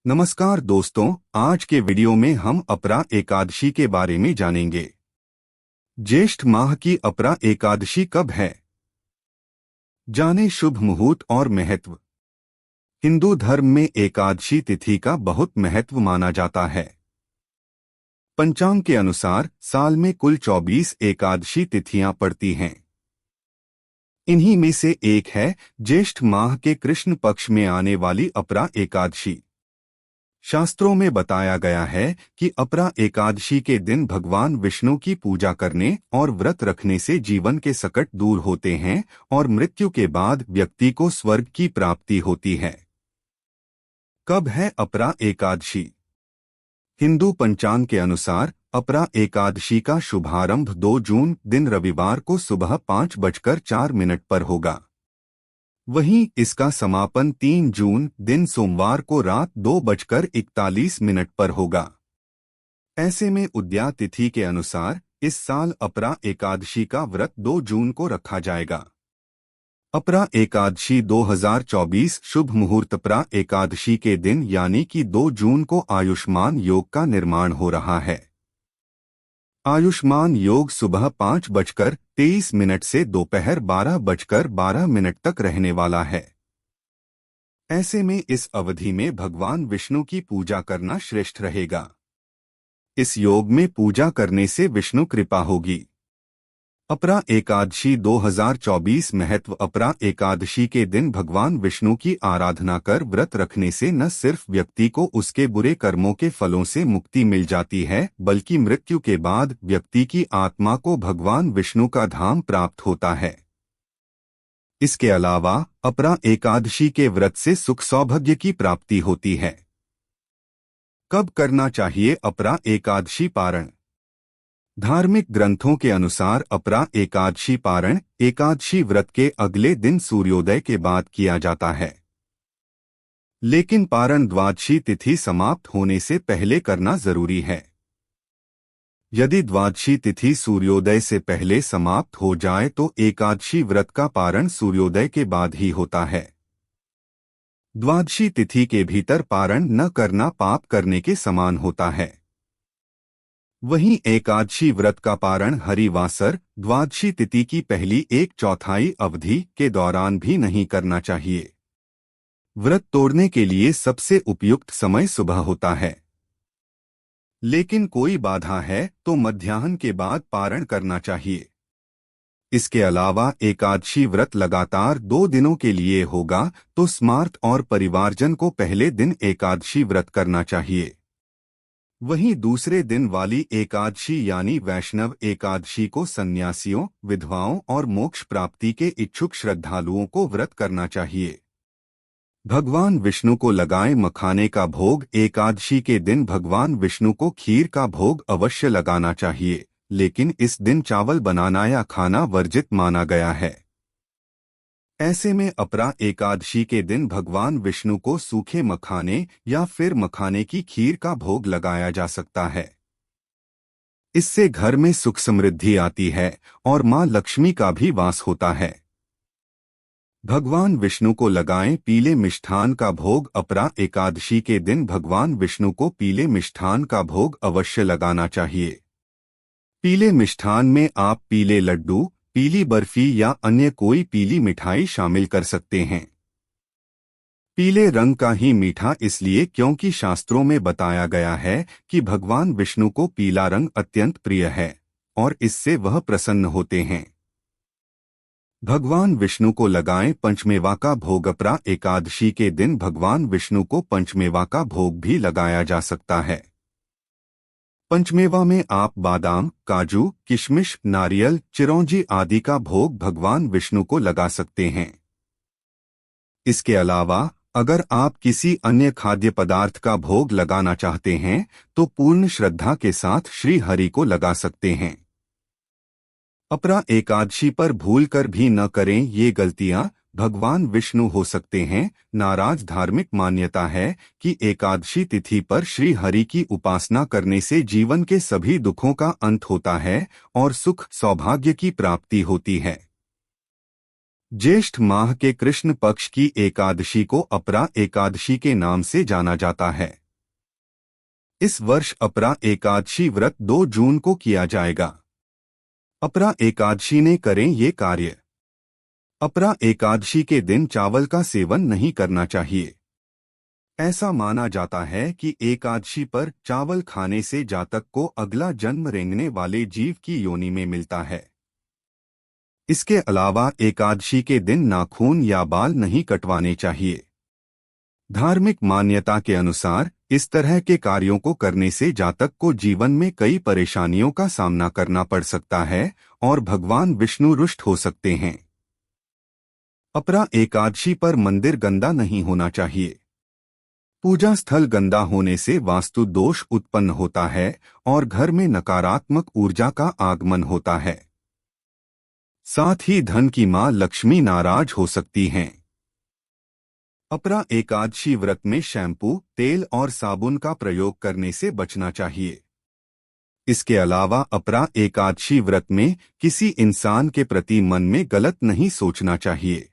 नमस्कार दोस्तों, आज के वीडियो में हम अपरा एकादशी के बारे में जानेंगे। ज्येष्ठ माह की अपरा एकादशी कब है? जाने शुभ मुहूर्त और महत्व। हिंदू धर्म में एकादशी तिथि का बहुत महत्व माना जाता है। पंचांग के अनुसार साल में कुल 24 एकादशी तिथियां पड़ती हैं। इन्हीं में से एक है ज्येष्ठ माह के कृष्ण पक्ष में आने वाली अपरा एकादशी। शास्त्रों में बताया गया है कि अपरा एकादशी के दिन भगवान विष्णु की पूजा करने और व्रत रखने से जीवन के संकट दूर होते हैं और मृत्यु के बाद व्यक्ति को स्वर्ग की प्राप्ति होती है। कब है अपरा एकादशी? हिंदू पंचांग के अनुसार अपरा एकादशी का शुभारंभ 2 जून दिन रविवार को सुबह 5:04 पर होगा। वहीं इसका समापन 3 जून दिन सोमवार को रात 2:41 पर होगा। ऐसे में उदया तिथि के अनुसार इस साल अपरा एकादशी का व्रत 2 जून को रखा जाएगा। अपरा एकादशी 2024 शुभ मुहूर्त। अपरा एकादशी के दिन यानी कि 2 जून को आयुष्मान योग का निर्माण हो रहा है। आयुष्मान योग सुबह 5:23 से दोपहर 12:12 तक रहने वाला है। ऐसे में इस अवधि में भगवान विष्णु की पूजा करना श्रेष्ठ रहेगा। इस योग में पूजा करने से विष्णु कृपा होगी। अपरा एकादशी 2024 महत्व। अपरा एकादशी के दिन भगवान विष्णु की आराधना कर व्रत रखने से न सिर्फ व्यक्ति को उसके बुरे कर्मों के फलों से मुक्ति मिल जाती है, बल्कि मृत्यु के बाद व्यक्ति की आत्मा को भगवान विष्णु का धाम प्राप्त होता है। इसके अलावा अपरा एकादशी के व्रत से सुख सौभाग्य की प्राप्ति होती है। कब करना चाहिए अपरा एकादशी पारण? धार्मिक ग्रंथों के अनुसार अपरा एकादशी पारण एकादशी व्रत के अगले दिन सूर्योदय के बाद किया जाता है, लेकिन पारण द्वादशी तिथि समाप्त होने से पहले करना जरूरी है। यदि द्वादशी तिथि सूर्योदय से पहले समाप्त हो जाए तो एकादशी व्रत का पारण सूर्योदय के बाद ही होता है। द्वादशी तिथि के भीतर पारण न करना पाप करने के समान होता है। वहीं एकादशी व्रत का पारण हरिवासर द्वादशी तिथि की पहली 1/4 अवधि के दौरान भी नहीं करना चाहिए। व्रत तोड़ने के लिए सबसे उपयुक्त समय सुबह होता है, लेकिन कोई बाधा है तो मध्याह्न के बाद पारण करना चाहिए। इसके अलावा एकादशी व्रत लगातार 2 दिनों के लिए होगा तो स्मार्त और परिवारजन को पहले दिन एकादशी व्रत करना चाहिए। वहीं दूसरे दिन वाली एकादशी यानी वैष्णव एकादशी को सन्यासियों, विधवाओं और मोक्ष प्राप्ति के इच्छुक श्रद्धालुओं को व्रत करना चाहिए। भगवान विष्णु को लगाए मखाने का भोग। एकादशी के दिन भगवान विष्णु को खीर का भोग अवश्य लगाना चाहिए, लेकिन इस दिन चावल बनाना या खाना वर्जित माना गया है। ऐसे में अपरा एकादशी के दिन भगवान विष्णु को सूखे मखाने या फिर मखाने की खीर का भोग लगाया जा सकता है। इससे घर में सुख समृद्धि आती है और मां लक्ष्मी का भी वास होता है। भगवान विष्णु को लगाएं पीले मिष्ठान का भोग। अपरा एकादशी के दिन भगवान विष्णु को पीले मिष्ठान का भोग अवश्य लगाना चाहिए। पीले मिष्ठान में आप पीले लड्डू, पीली बर्फी या अन्य कोई पीली मिठाई शामिल कर सकते हैं। पीले रंग का ही मीठा इसलिए क्योंकि शास्त्रों में बताया गया है कि भगवान विष्णु को पीला रंग अत्यंत प्रिय है और इससे वह प्रसन्न होते हैं। भगवान विष्णु को लगाएं पंचमेवा का भोग। अपरा एकादशी के दिन भगवान विष्णु को पंचमेवा का भोग भी लगाया जा सकता है। पंचमेवा में आप बादाम, काजू, किशमिश, नारियल, चिरौंजी आदि का भोग भगवान विष्णु को लगा सकते हैं। इसके अलावा अगर आप किसी अन्य खाद्य पदार्थ का भोग लगाना चाहते हैं तो पूर्ण श्रद्धा के साथ श्री हरि को लगा सकते हैं। अपरा एकादशी पर भूलकर भी न करें ये गलतियां, भगवान विष्णु हो सकते हैं नाराज। धार्मिक मान्यता है कि एकादशी तिथि पर श्री हरि की उपासना करने से जीवन के सभी दुखों का अंत होता है और सुख सौभाग्य की प्राप्ति होती है। ज्येष्ठ माह के कृष्ण पक्ष की एकादशी को अपरा एकादशी के नाम से जाना जाता है। इस वर्ष अपरा एकादशी व्रत 2 जून को किया जाएगा। अपरा एकादशी ने करें ये कार्य। अपरा एकादशी के दिन चावल का सेवन नहीं करना चाहिए। ऐसा माना जाता है कि एकादशी पर चावल खाने से जातक को अगला जन्म रेंगने वाले जीव की योनि में मिलता है। इसके अलावा एकादशी के दिन नाखून या बाल नहीं कटवाने चाहिए। धार्मिक मान्यता के अनुसार इस तरह के कार्यों को करने से जातक को जीवन में कई परेशानियों का सामना करना पड़ सकता है और भगवान विष्णु रुष्ट हो सकते हैं। अपरा एकादशी पर मंदिर गंदा नहीं होना चाहिए। पूजा स्थल गंदा होने से वास्तु दोष उत्पन्न होता है और घर में नकारात्मक ऊर्जा का आगमन होता है। साथ ही धन की मां लक्ष्मी नाराज हो सकती हैं। अपरा एकादशी व्रत में शैम्पू, तेल और साबुन का प्रयोग करने से बचना चाहिए। इसके अलावा अपरा एकादशी व्रत में किसी इंसान के प्रति मन में गलत नहीं सोचना चाहिए।